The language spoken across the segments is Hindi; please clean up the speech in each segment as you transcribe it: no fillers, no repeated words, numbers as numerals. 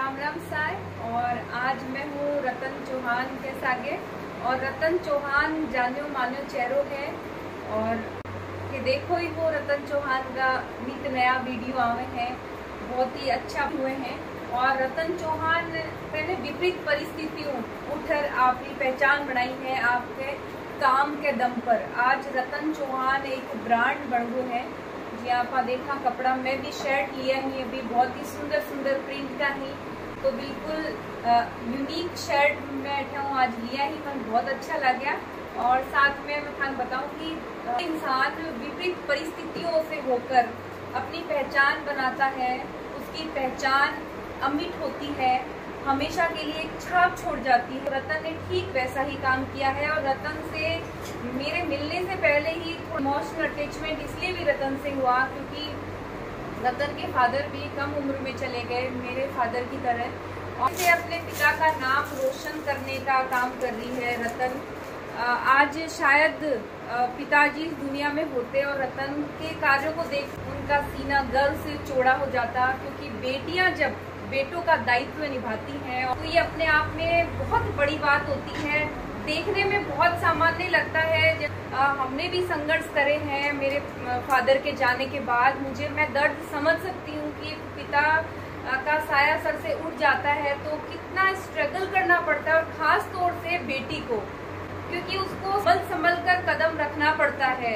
राम राम साय। और आज मैं हूँ रतन चौहान के सागे और रतन चौहान जानियो मानियो चेहरो है। और ये देखो ही वो रतन चौहान का नित नया वीडियो आवे हैं, बहुत ही अच्छा हुए हैं। और रतन चौहान मैंने विपरीत परिस्थितियों उठकर अपनी पहचान बनाई है आपके काम के दम पर। आज रतन चौहान एक ब्रांड बन गो है। जी आप देखा कपड़ा में भी शर्ट लिया ही अभी, बहुत ही सुंदर सुंदर प्रिंट का ही, तो बिल्कुल यूनिक शर्ट मैं आज लिया ही, मन बहुत अच्छा लग गया। और साथ में मैं थान बताऊं कि इंसान विपरीत परिस्थितियों से होकर अपनी पहचान बनाता है, उसकी पहचान अमिट होती है, हमेशा के लिए एक छाप छोड़ जाती है। रतन ने ठीक वैसा ही काम किया है। और रतन से मेरे मिलने से पहले ही इमोशनल अटैचमेंट इसलिए भी रतन से हुआ क्योंकि रतन के फादर भी कम उम्र में चले गए मेरे फादर की तरह, और से अपने पिता का नाम रोशन करने का काम कर रही है रतन। आज शायद पिताजी इस दुनिया में होते और रतन के कार्यों को देख उनका सीना गर्व से चौड़ा हो जाता, क्योंकि बेटियां जब बेटों का दायित्व निभाती हैं तो ये अपने आप में बहुत बड़ी बात होती है। देखने में बहुत सामान्य लगता है। हमने भी संघर्ष करे हैं मेरे फादर के जाने के बाद। मैं दर्द समझ सकती हूँ कि पिता का साया सर से उठ जाता है तो कितना स्ट्रगल करना पड़ता है, और खास तौर से बेटी को, क्योंकि उसको संभल कर कदम रखना पड़ता है।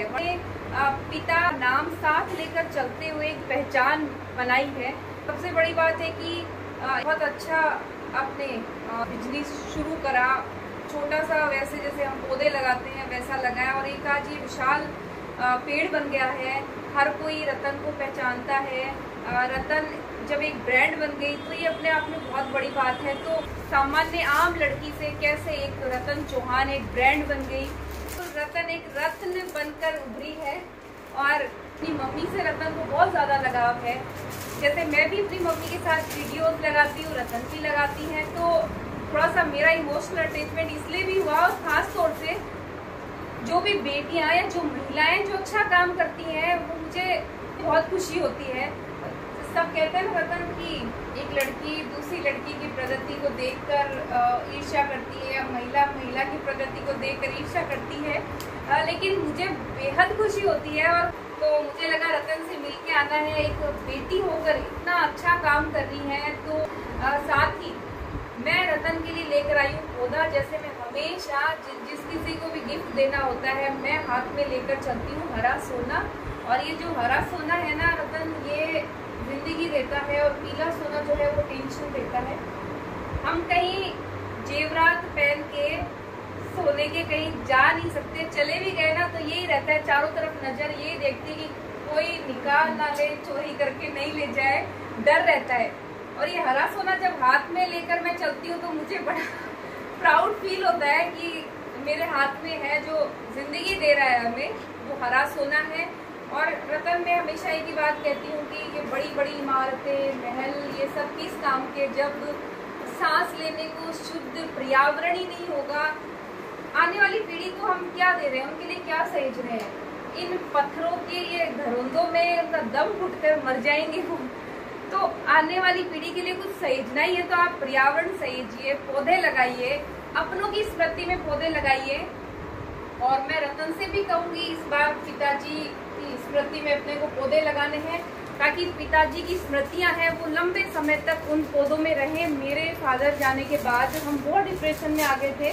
पिता नाम साथ लेकर चलते हुए एक पहचान बनाई है। सबसे बड़ी बात है कि बहुत अच्छा आपने बिजनेस शुरू करा, छोटा सा वैसे जैसे हम पौधे लगाते हैं वैसा लगाया, और एक आज ये विशाल पेड़ बन गया है। हर कोई रतन को पहचानता है। रतन जब एक ब्रांड बन गई तो ये अपने आप में बहुत बड़ी बात है। तो सामान्य आम लड़की से कैसे एक रतन चौहान एक ब्रांड बन गई, तो रतन एक रत्न बनकर उभरी है। और अपनी मम्मी से रतन को बहुत ज़्यादा लगाव है। जैसे मैं भी अपनी मम्मी के साथ वीडियोस लगाती हूँ, रतन भी लगाती हैं, तो थोड़ा सा मेरा इमोशनल अटैचमेंट इसलिए भी हुआ। और खास तौर से जो भी बेटियां या जो महिलाएं जो अच्छा काम करती हैं वो मुझे बहुत खुशी होती है। सब कहते हैं ना रतन की एक लड़की दूसरी लड़की की प्रगति को देखकर ईर्ष्या करती है, या महिला की प्रगति को देखकर ईर्ष्या करती है, लेकिन मुझे बेहद खुशी होती है। और तो मुझे लगा रतन से मिलके आना है। एक बेटी होकर इतना अच्छा काम कर रही है, तो साथ ही मैं रतन के लिए लेकर आई हूँ पौधा। जैसे मैं हमेशा जिस किसी को भी गिफ्ट देना होता है मैं हाथ में लेकर चलती हूँ हरा सोना। और ये जो हरा सोना है ना रतन, ये जिंदगी देता है, और पीला सोना जो है वो टेंशन देता है। हम कहीं जेवरात पहन के सोने के कहीं जा नहीं सकते, चले भी गए ना तो यही रहता है, चारों तरफ नजर यही देखती कि कोई निकाल ना ले, चोरी करके नहीं ले जाए, डर रहता है। और ये हरा सोना जब हाथ में लेकर मैं चलती हूँ तो मुझे बड़ा प्राउड फील होता है कि मेरे हाथ में है जो जिंदगी दे रहा है हमें, वो हरा सोना है। और रतन में हमेशा एक ही बात कहती हूँ कि ये बड़ी बड़ी इमारतें महल ये सब किस काम के, जब सांस लेने को शुद्ध पर्यावरण ही नहीं होगा, आने वाली पीढ़ी को हम क्या दे रहे हैं, उनके लिए क्या सहेज रहे हैं। इन पत्थरों के ये घरोंदों में उनका दम घुटकर मर जाएंगे वो, तो आने वाली पीढ़ी के लिए कुछ सहेजना ही है। तो आप पर्यावरण सहेजिए, पौधे लगाइए, अपनों की स्मृति में पौधे लगाइए। और मैं रतन से भी कहूंगी इस बार पिताजी की स्मृति में अपने को पौधे लगाने हैं, ताकि पिताजी की स्मृतियां हैं वो लंबे समय तक उन पौधों में रहें। मेरे फादर जाने के बाद हम बहुत डिप्रेशन में आ गए थे,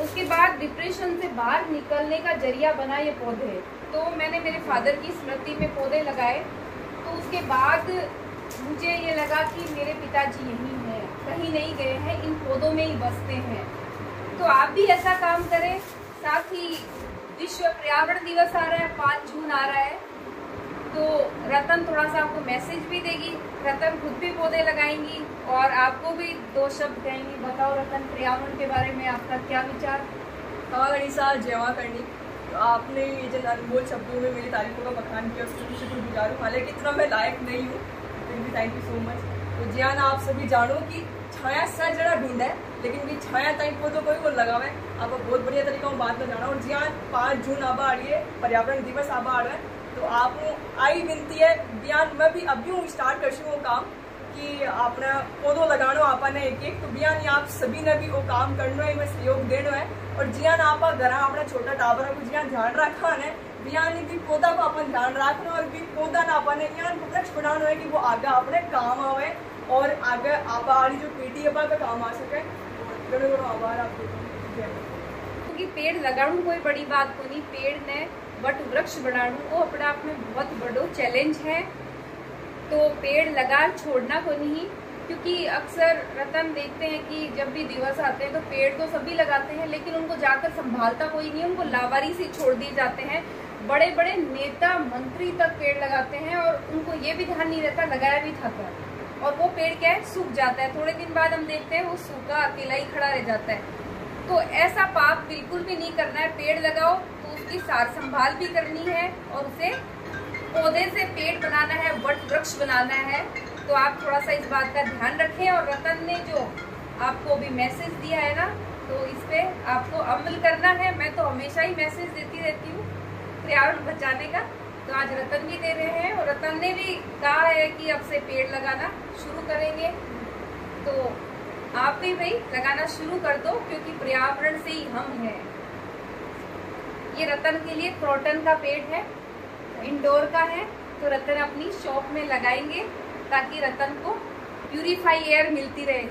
उसके बाद डिप्रेशन से बाहर निकलने का जरिया बना ये पौधे। तो मैंने मेरे फादर की स्मृति में पौधे लगाए, तो उसके बाद मुझे ये लगा कि मेरे पिताजी यहीं हैं, कहीं नहीं गए हैं, इन पौधों में ही बसते हैं। तो आप भी ऐसा काम करें। साथ ही विश्व पर्यावरण दिवस आ रहा है, 5 जून आ रहा है, तो रतन थोड़ा सा आपको मैसेज भी देगी। रतन खुद भी पौधे लगाएंगी और आपको भी 2 शब्द कहेंगी। बताओ रतन, पर्यावरण के बारे में आपका क्या विचार? ईसा जयवा करनी, तो आपने ये जो अनमोल शब्दों में मेरी तारीफों का बखान किया, उसके लिए शुक्रगुजार हूँ। हालांकि इतना मैं लायक नहीं हूँ, फिर भी थैंक यू सो मच। तो जियान आप सभी जानो कि छाया सर जरा ढूंढ है, लेकिन भी छाया टाइम को तो कोई वो लगावे। आप बहुत बढ़िया तरीका बात में जाना। और जियान 5 जून आबा आ रही है, पर्यावरण दिवस आबा आ रहा है, तो आप आई विनती है बयान मैं भी अभी हूँ स्टार्ट कर वो काम कि आपने पौधो लगानो आपने एक एक, तो बियान आप सभी ने भी वो काम करना है, में सहयोग देना है। और जियान आप घर अपना छोटा टाबर को जियान ध्यान रखा है, बियान भी पौधा को अपन ध्यान रखना और भी पौधा ना अपने यहाँ वृक्ष बनाना है कि वो आगे अपने काम आवे और आगे आप वाली जो पीढ़ी है का काम आ सके। घणो आभार आपको। क्योंकि पेड़ लगाणु कोई बड़ी बात को नहीं, पेड़ ने बट वृक्ष बनाणु को अपने आप में बहुत बड़ो चैलेंज है। तो पेड़ लगा छोड़ना को नहीं, क्योंकि अक्सर रतन देखते हैं कि जब भी दिवस आते हैं तो पेड़ तो सभी लगाते हैं, लेकिन उनको जाकर संभालता कोई नहीं, उनको लावारी से छोड़ दिए जाते हैं। बड़े बड़े नेता मंत्री तक पेड़ लगाते हैं और उनको ये भी ध्यान नहीं रहता लगाया भी था क्या, और वो पेड़ क्या है सूख जाता है, थोड़े दिन बाद हम देखते हैं वो सूखा अकेला ही खड़ा रह जाता है। तो ऐसा पाप बिल्कुल भी नहीं करना है। पेड़ लगाओ तो उसकी सार संभाल भी करनी है और उसे पौधे से पेड़ बनाना है, वट वृक्ष बनाना है। तो आप थोड़ा सा इस बात का ध्यान रखें। और रतन ने जो आपको भी मैसेज दिया है ना, तो इस पे आपको अमल करना है। मैं तो हमेशा ही मैसेज देती रहती हूँ पर्यावरण बचाने का, तो आज रतन भी दे रहे हैं। और रतन ने भी कहा है कि अब से पेड़ लगाना शुरू करेंगे, तो आप भी भाई लगाना शुरू कर दो, क्योंकि पर्यावरण से ही हम हैं। ये रतन के लिए क्रोटन का पेड़ है, इंडोर का है, तो रतन अपनी शॉप में लगाएंगे ताकि रतन को प्यूरिफाई एयर मिलती रहे।